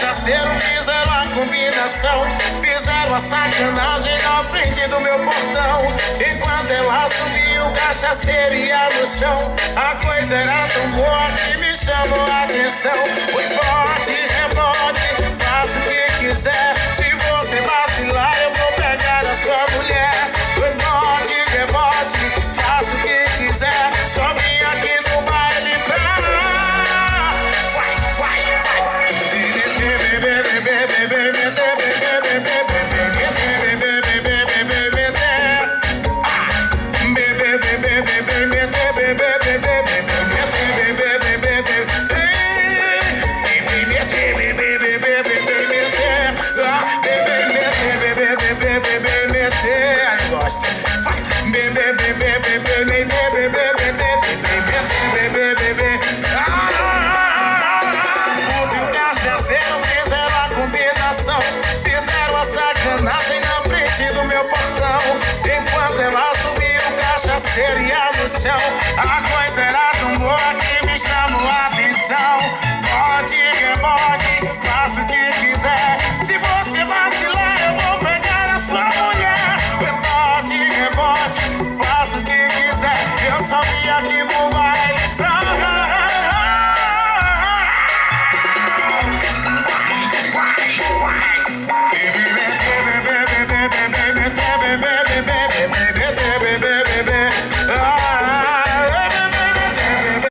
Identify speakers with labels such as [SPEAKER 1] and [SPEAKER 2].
[SPEAKER 1] cachaceiro fizeram a combinação, fizeram a sacanagem na frente do meu portão. Enquanto ela subia, o cachaceiro ia no chão. A coisa era tão boa que me chamou a atenção. Foi forte, rebote, faça o que quiser. Se você vacilar, eu vou pegar a sua mulher. Foi forte, rebote, faça o que quiser. Só vim aqui no baile pra seria no chão. A coisa era tão boa que me chamou a atenção. Pode, rebote, faça o que quiser. Se você vacilar, eu vou pegar a sua mulher. Pode, rebote, faça o que quiser. Eu só vim aqui pro bar.